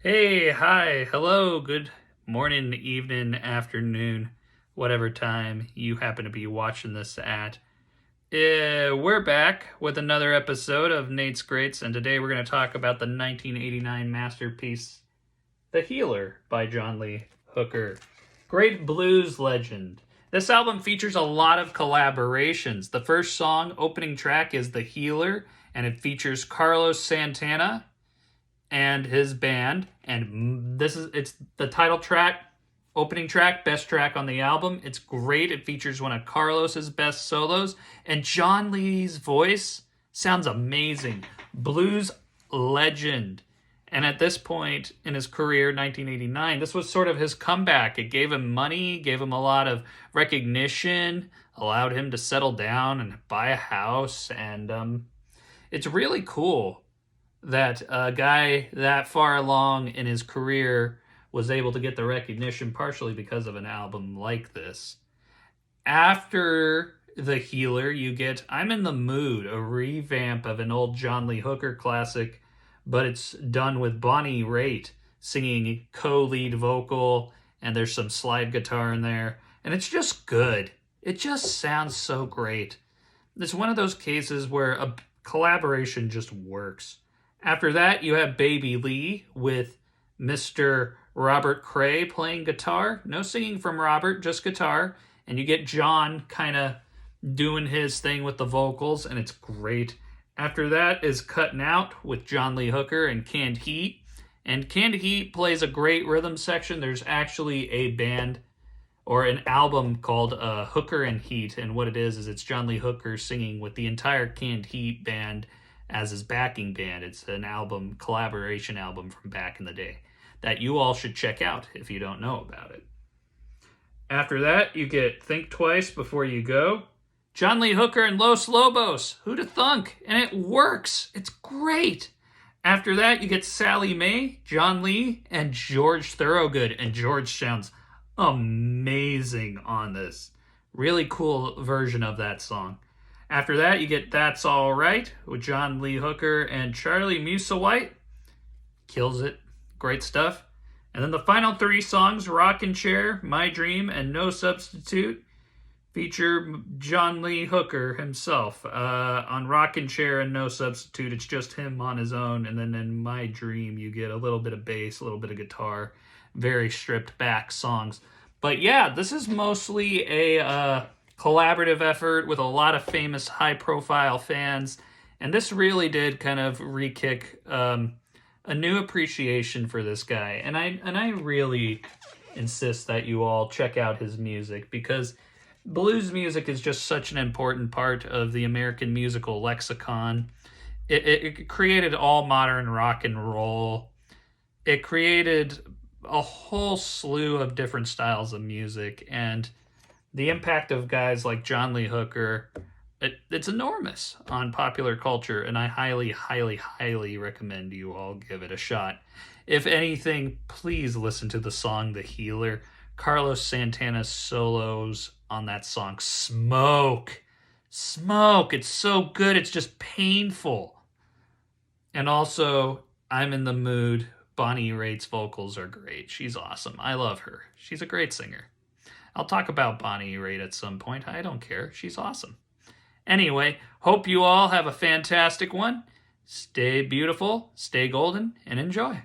Hey, hi, hello, good morning, evening, afternoon, whatever time you happen to be watching this at. We're back with another episode of Nate's Greats, and today we're going to talk about the 1989 masterpiece, The Healer by John Lee Hooker. Great blues legend. This album features a lot of collaborations. The first song, opening track, is The Healer, and it features Carlos Santana and his band, and it's the title track, opening track, best track on the album. It's great. It features one of Carlos's best solos, and John Lee's voice sounds amazing. Blues legend. And at this point in his career, 1989, this was sort of his comeback. It gave him money, gave him a lot of recognition, allowed him to settle down and buy a house, and it's really cool that a guy that far along in his career was able to get the recognition partially because of an album like this. After The Healer, you get I'm in the Mood, a revamp of an old John Lee Hooker classic, but it's done with Bonnie Raitt singing co-lead vocal, and there's some slide guitar in there, and it's just good. It just sounds so great. It's one of those cases where a collaboration just works. After that, you have Baby Lee with Mr. Robert Cray playing guitar. No singing from Robert, just guitar. And you get John kind of doing his thing with the vocals, and it's great. After that is Cutting Out with John Lee Hooker and Canned Heat. And Canned Heat plays a great rhythm section. There's actually a band or an album called Hooker and Heat. And what it is it's John Lee Hooker singing with the entire Canned Heat band as his backing band. It's an album, collaboration album from back in the day that you all should check out if you don't know about it. After that, you get Think Twice Before You Go. John Lee Hooker and Los Lobos. Who'da thunk? And it works. It's great. After that, you get Sally Mae, John Lee, and George Thorogood. And George sounds amazing on this. Really cool version of that song. After that, you get That's All Right with John Lee Hooker and Charlie Musselwhite. Kills it. Great stuff. And then the final three songs, Rockin' Chair, My Dream, and No Substitute, feature John Lee Hooker himself. On Rockin' Chair and No Substitute, it's just him on his own. And then in My Dream, you get a little bit of bass, a little bit of guitar. Very stripped back songs. But yeah, this is mostly a collaborative effort with a lot of famous high-profile fans, and this really did kind of re-kick a new appreciation for this guy. And I really insist that you all check out his music, because blues music is just such an important part of the American musical lexicon. It created all modern rock and roll. It created a whole slew of different styles of music, and the impact of guys like John Lee Hooker, it's enormous on popular culture, and I highly, highly, highly recommend you all give it a shot. If anything, please listen to the song The Healer. Carlos Santana's solos on that song smoke. It's so good, it's just painful. And also, I'm in the Mood. Bonnie Raitt's vocals are great. She's awesome. I love her. She's a great singer. I'll talk about Bonnie Raitt at some point. I don't care. She's awesome. Anyway, hope you all have a fantastic one. Stay beautiful, stay golden, and enjoy.